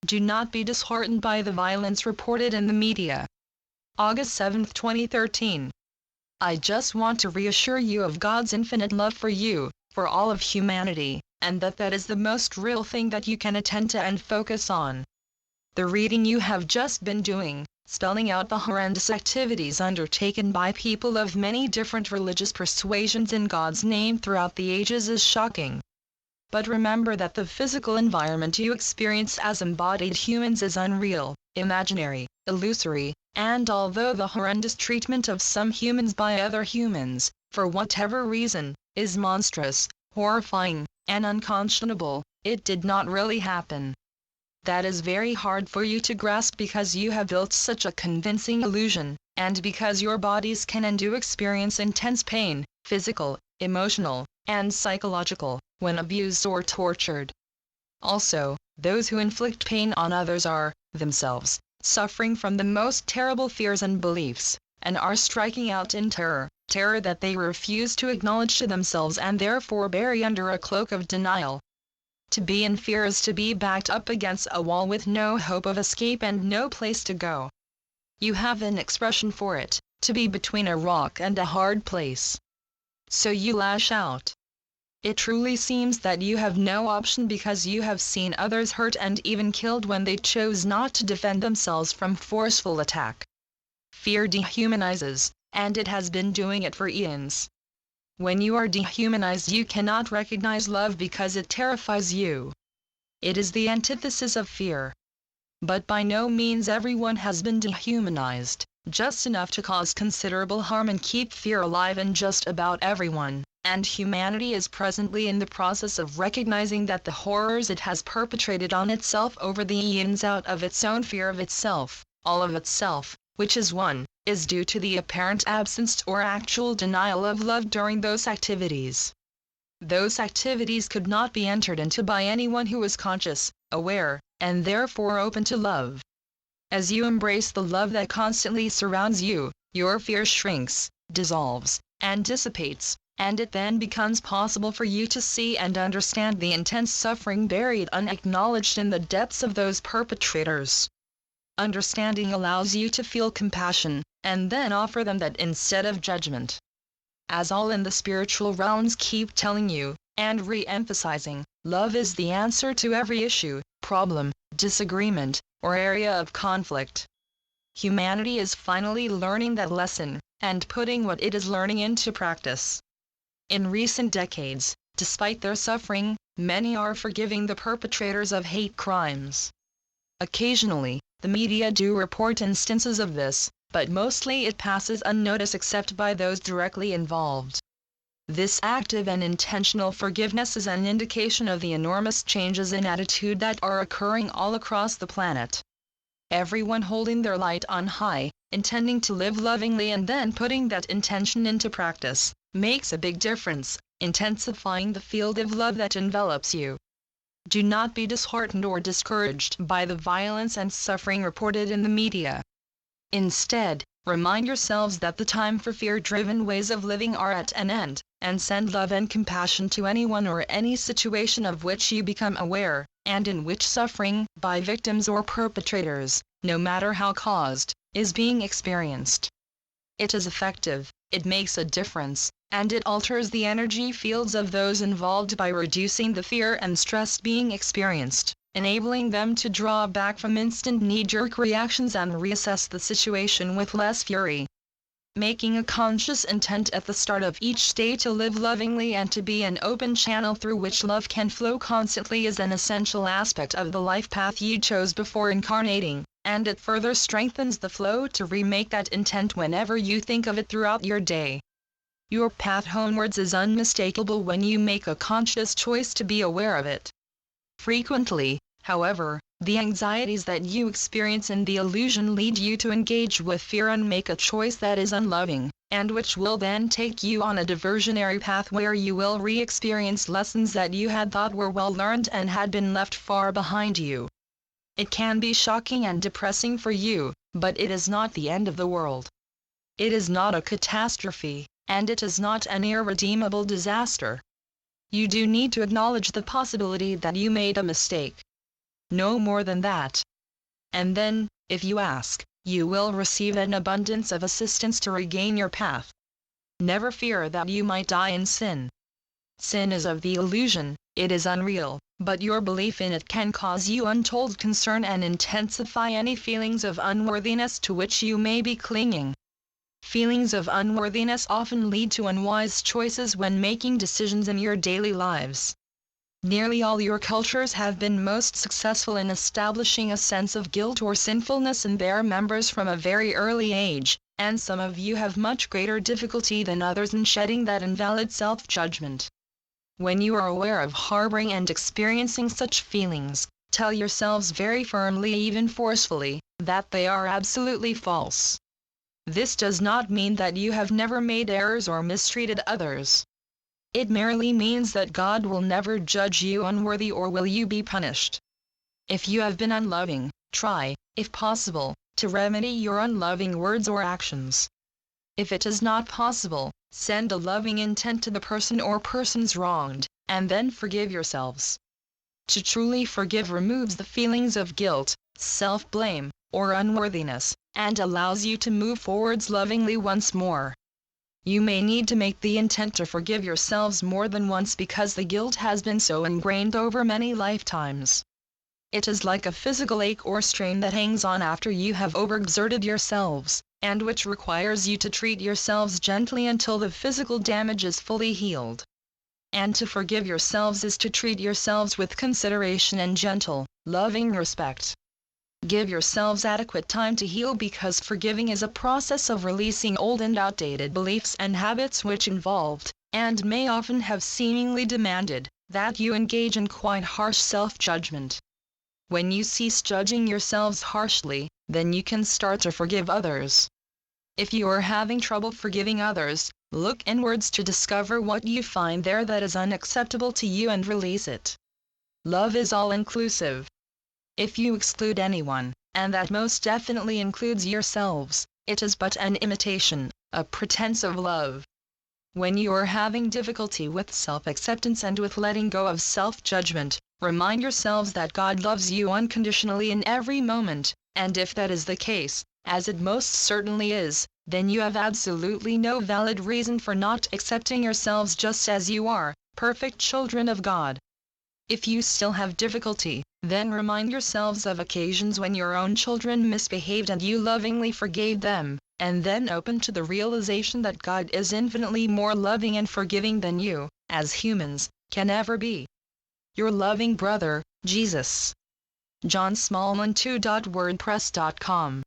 Do not be disheartened by the violence reported in the media. August 7, 2013. I just want to reassure you of God's infinite love for you, for all of humanity, and that is the most real thing that you can attend to and focus on. The reading you have just been doing, spelling out the horrendous activities undertaken by people of many different religious persuasions in God's name throughout the ages is shocking. But remember that the physical environment you experience as embodied humans is unreal, imaginary, illusory, and although the horrendous treatment of some humans by other humans, for whatever reason, is monstrous, horrifying, and unconscionable, it did not really happen. That is very hard for you to grasp because you have built such a convincing illusion, and because your bodies can and do experience intense pain, physical, emotional, and psychological, when abused or tortured. Also, those who inflict pain on others are, themselves, suffering from the most terrible fears and beliefs, and are striking out in terror that they refuse to acknowledge to themselves and therefore bury under a cloak of denial. To be in fear is to be backed up against a wall with no hope of escape and no place to go. You have an expression for it, to be between a rock and a hard place. So you lash out. It truly seems that you have no option because you have seen others hurt and even killed when they chose not to defend themselves from forceful attack. Fear dehumanizes, and it has been doing it for eons. When you are dehumanized, you cannot recognize love because it terrifies you. It is the antithesis of fear. But by no means everyone has been dehumanized, just enough to cause considerable harm and keep fear alive in just about everyone, and humanity is presently in the process of recognizing that the horrors it has perpetrated on itself over the eons out of its own fear of itself, all of itself, which is one, is due to the apparent absence or actual denial of love during those activities. Those activities could not be entered into by anyone who is conscious, aware, and therefore open to love. As you embrace the love that constantly surrounds you, your fear shrinks, dissolves, and dissipates, and it then becomes possible for you to see and understand the intense suffering buried unacknowledged in the depths of those perpetrators. Understanding allows you to feel compassion, and then offer them that instead of judgment. As all in the spiritual realms keep telling you, and re-emphasizing, love is the answer to every issue, problem, disagreement, or area of conflict. Humanity is finally learning that lesson, and putting what it is learning into practice. In recent decades, despite their suffering, many are forgiving the perpetrators of hate crimes. Occasionally, the media do report instances of this, but mostly it passes unnoticed except by those directly involved. This active and intentional forgiveness is an indication of the enormous changes in attitude that are occurring all across the planet. Everyone holding their light on high, intending to live lovingly and then putting that intention into practice, makes a big difference, intensifying the field of love that envelops you. Do not be disheartened or discouraged by the violence and suffering reported in the media. Instead, remind yourselves that the time for fear-driven ways of living are at an end, and send love and compassion to anyone or any situation of which you become aware, and in which suffering, by victims or perpetrators, no matter how caused, is being experienced. It is effective, it makes a difference, and it alters the energy fields of those involved by reducing the fear and stress being experienced, enabling them to draw back from instant knee-jerk reactions and reassess the situation with less fury. Making a conscious intent at the start of each day to live lovingly and to be an open channel through which love can flow constantly is an essential aspect of the life path you chose before incarnating, and it further strengthens the flow to remake that intent whenever you think of it throughout your day. Your path homewards is unmistakable when you make a conscious choice to be aware of it. Frequently, however, the anxieties that you experience in the illusion lead you to engage with fear and make a choice that is unloving, and which will then take you on a diversionary path where you will re-experience lessons that you had thought were well learned and had been left far behind you. It can be shocking and depressing for you, but it is not the end of the world. It is not a catastrophe, and it is not an irredeemable disaster. You do need to acknowledge the possibility that you made a mistake. no more than that. And then, if you ask, you will receive an abundance of assistance to regain your path. Never fear that you might die in sin. Sin is of the illusion, it is unreal, but your belief in it can cause you untold concern and intensify any feelings of unworthiness to which you may be clinging. Feelings of unworthiness often lead to unwise choices when making decisions in your daily lives. Nearly all your cultures have been most successful in establishing a sense of guilt or sinfulness in their members from a very early age, and some of you have much greater difficulty than others in shedding that invalid self-judgment. When you are aware of harboring and experiencing such feelings, tell yourselves very firmly, even forcefully, that they are absolutely false. This does not mean that you have never made errors or mistreated others. It merely means that God will never judge you unworthy or will you be punished. If you have been unloving, try, if possible, to remedy your unloving words or actions. If it is not possible, send a loving intent to the person or persons wronged, and then forgive yourselves. To truly forgive removes the feelings of guilt, self-blame, or unworthiness, and allows you to move forwards lovingly once more. You may need to make the intent to forgive yourselves more than once because the guilt has been so ingrained over many lifetimes. It is like a physical ache or strain that hangs on after you have overexerted yourselves, and which requires you to treat yourselves gently until the physical damage is fully healed. And to forgive yourselves is to treat yourselves with consideration and gentle, loving respect. Give yourselves adequate time to heal because forgiving is a process of releasing old and outdated beliefs and habits which involved, and may often have seemingly demanded, that you engage in quite harsh self-judgment. When you cease judging yourselves harshly, then you can start to forgive others. If you are having trouble forgiving others, look inwards to discover what you find there that is unacceptable to you and release it. Love is all-inclusive. If you exclude anyone, and that most definitely includes yourselves, it is but an imitation, a pretense of love. When you are having difficulty with self-acceptance and with letting go of self-judgment, remind yourselves that God loves you unconditionally in every moment, and if that is the case, as it most certainly is, then you have absolutely no valid reason for not accepting yourselves just as you are, perfect children of God. If you still have difficulty, then remind yourselves of occasions when your own children misbehaved and you lovingly forgave them, and then open to the realization that God is infinitely more loving and forgiving than you, as humans, can ever be. Your loving brother, Jesus. John Smallman 2.wordpress.com